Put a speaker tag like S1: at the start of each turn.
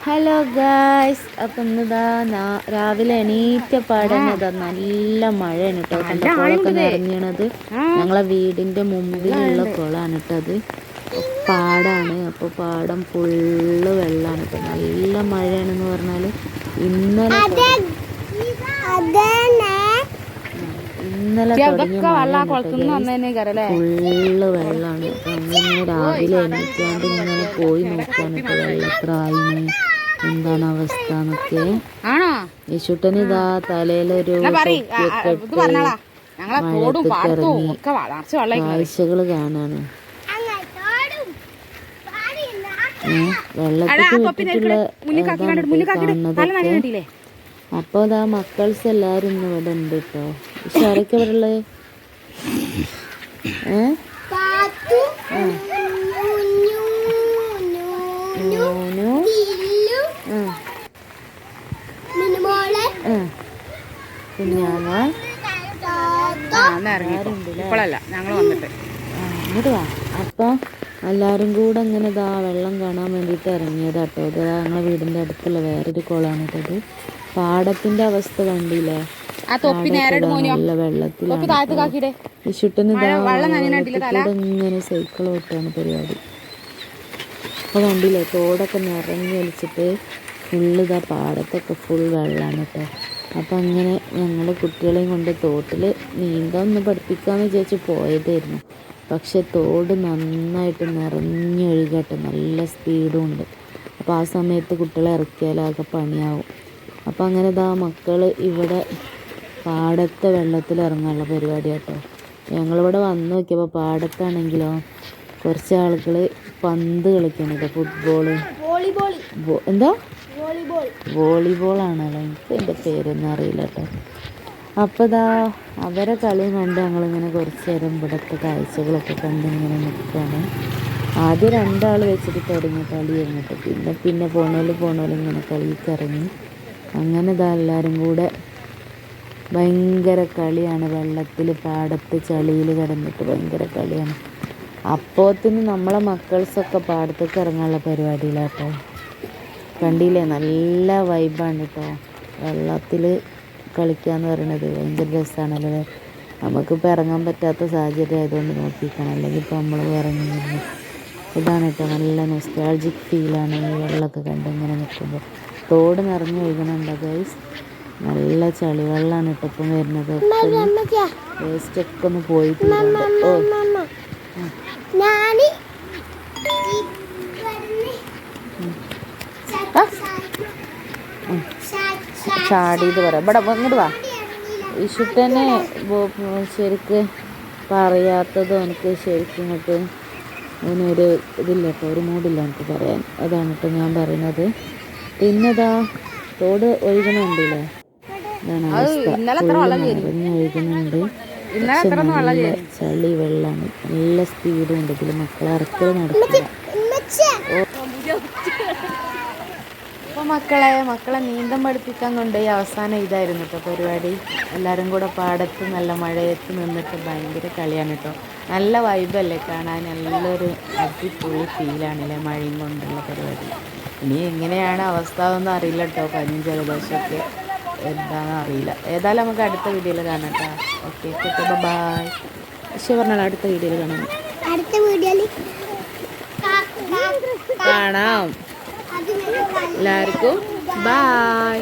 S1: Hello guys, അപ്പം ഇന്നിതാ രാവിലെ എണീറ്റ പാടന്നതാ നല്ല മഴയാണ് കേട്ടോ. കണ്ട കുളമൊക്കെ നിറഞ്ഞണത് ഞങ്ങളെ വീടിൻ്റെ മുമ്പിലുള്ള കുളമാണ് കേട്ടത്. പാടാണ്. അപ്പോൾ പാടം ഫുള്ള് വെള്ളമാണ് കേട്ടോ. നല്ല മഴയാണെന്ന് പറഞ്ഞാൽ ഇന്നലെ തുടങ്ങിയ ഫുള്ള് വെള്ളമാണ്. അപ്പം അങ്ങനെ രാവിലെ എണീറ്റാണ്ട് ഇങ്ങനെ പോയി നോക്കാണ് കേട്ടോ വെള്ളത്രായിന് എന്താണ് അവസ്ഥ എന്നൊക്കെ. യേശുട്ടന് ഇതാ തലയിലൊരു മഴത്തിറങ്ങി കാഴ്ചകള് കാണാണ്. വെള്ളത്തിൽ വിട്ടിട്ടുള്ള കാണുന്നതൊക്കെ. അപ്പൊ ഇതാ മക്കൾസ് എല്ലാരും ഇന്ന് ഇവിടെ ഉണ്ട് കേട്ടോ. പക്ഷെ ആരൊക്കെ ഇവിടെ ഉള്ളത്? ഇങ്ങോട്ട് വാ. അപ്പൊ എല്ലാരും കൂടെ ഇങ്ങനെ ഇതാ വെള്ളം കാണാൻ വേണ്ടിയിട്ട് ഇറങ്ങിയതാട്ടോ. ഇത് ഞങ്ങളെ വീടിന്റെ അടുത്തുള്ള വേറൊരു കുളമാണ് കേട്ടത്. പാടത്തിന്റെ അവസ്ഥ കണ്ടില്ലേ? നല്ല വെള്ളത്തിലാണ്. വിഷുട്ടന് ഇങ്ങനെ സൈക്കിൾ ഓട്ടാണ് പരിപാടി. അപ്പൊ കണ്ടില്ലേ തോടൊക്കെ നിറഞ്ഞു വലിച്ചിട്ട് ഫുള്ള് ഇതാ പാടത്തൊക്കെ ഫുൾ വെള്ളമാണ് കേട്ടോ. അപ്പം അങ്ങനെ ഞങ്ങൾ കുട്ടികളെയും കൊണ്ട് തോട്ടിൽ നീന്താൻ ഒന്ന് പഠിപ്പിക്കാമെന്ന് വിചാരിച്ച് പോയതായിരുന്നു. പക്ഷെ തോട് നന്നായിട്ട് നിറഞ്ഞൊഴുകട്ടെ, നല്ല സ്പീഡും ഉണ്ട്. അപ്പോൾ ആ സമയത്ത് കുട്ടികളെ ഇറക്കിയാലാകെ പണിയാവും. അപ്പം അങ്ങനെ ഇതാ മക്കൾ ഇവിടെ പാടത്തെ വെള്ളത്തിൽ ഇറങ്ങാനുള്ള പരിപാടി കേട്ടോ. ഞങ്ങളിവിടെ വന്ന് നോക്കിയപ്പോൾ പാടത്താണെങ്കിലോ കുറച്ച് ആളുകൾ പന്ത് കളിക്കുന്നുണ്ട്. ഫുട്ബോള്, എന്താ വോളിബോളാണല്ലോ, എനിക്ക് എൻ്റെ പേരൊന്നും അറിയില്ല കേട്ടോ. അപ്പോൾ ഇതാ അവരെ കളി കണ്ട് ഞങ്ങളിങ്ങനെ കുറച്ച് നേരം ഇവിടുത്തെ കാഴ്ചകളൊക്കെ കണ്ടിങ്ങനെ നിൽക്കുകയാണ്. ആദ്യം രണ്ടാൾ വെച്ചിട്ട് തുടങ്ങിയ കളി കഴിഞ്ഞിട്ട് പിന്നെ പോണോലും ഇങ്ങനെ കളിക്കിറങ്ങി. അങ്ങനെ ഇതാ എല്ലാവരും കൂടെ ഭയങ്കര കളിയാണ്. വെള്ളത്തിൽ പാടത്ത് ചളിയിൽ കിടന്നിട്ട് ഭയങ്കര കളിയാണ്. അപ്പോത്തിന് നമ്മളെ മക്കൾസൊക്കെ പാടത്തേക്ക് ഇറങ്ങാനുള്ള പരിപാടിയിലാട്ടോ. കണ്ടില്ലേ, നല്ല വൈബാണ് കേട്ടോ. വെള്ളത്തിൽ കളിക്കാന്ന് പറയണത് ഭയങ്കര രസമാണല്ലോ. നമുക്കിപ്പോൾ ഇറങ്ങാൻ പറ്റാത്ത സാഹചര്യം ആയതുകൊണ്ട് നോക്കിക്കണം, അല്ലെങ്കിൽ ഇപ്പോൾ നമ്മൾ ഇറങ്ങുന്നില്ല. ഇതാണ് കേട്ടോ, നല്ല നൊസ്റ്റാൾജിക് ഫീലാണ് ഈ വെള്ളമൊക്കെ കണ്ട് ഇങ്ങനെ നിൽക്കുമ്പോൾ. തോട് നിറഞ്ഞു ഒഴുകണുണ്ടോ ഗൈസ്? നല്ല ചളി വെള്ളമാണ് കേട്ടോ ഇപ്പം വരുന്നത്. വേസ്റ്റൊക്കെ ഒന്ന് പോയിട്ടുണ്ട്. ചാടിയത് പറയാം. ഇവിടെ ഇങ്ങോട്ട് വാ. ഇഷുട്ടനെ ശരിക്ക് പറയാത്തതും എനിക്ക് ശരിക്കും ഇങ്ങോട്ട് അതിനൊരു ഇതില്ല കേട്ടോ, ഒരു മൂടില്ല എനിക്ക് പറയാൻ. അതാണ് കേട്ടോ ഞാൻ പറയുന്നത്. പിന്നെതാ തോട് ഒഴുകണുണ്ടല്ലേ, ഇതാണ് അവസ്ഥ. ഒഴുകുന്നുണ്ട്. പക്ഷെ നല്ല ചളി വെള്ളമാണ്, നല്ല സ്പീഡും ഉണ്ട്. ഇതിൽ മക്കളെ ഇറക്കൽ നടക്കില്ല. അപ്പോൾ മക്കളെ നീന്തം പഠിപ്പിക്കാൻ കൊണ്ടുപോയി അവസാനം ഇതായിരുന്നു കേട്ടോ പരിപാടി. എല്ലാവരും കൂടെ പാടത്ത് നല്ല മഴയത്ത് നിന്നിട്ട് ഭയങ്കര കളിയാണ് കേട്ടോ. നല്ല വൈബല്ലേ കാണാൻ, നല്ലൊരു അടിപൊളി ഫീലാണല്ലേ മഴയും കൊണ്ടുള്ള പരിപാടി. ഇനി എങ്ങനെയാണ് അവസ്ഥ എന്നൊന്നും അറിയില്ല കേട്ടോ. പനിയും ജലദോഷമൊക്കെ എന്താണെന്ന് അറിയില്ല. ഏതായാലും നമുക്ക് അടുത്ത വീഡിയോയിൽ കാണാം കേട്ടോ. Okay, bye. പക്ഷേ പറഞ്ഞാൽ അടുത്ത വീഡിയോയിൽ കാണാം. കാണാം. എല്ലാവർക്കും ബൈ.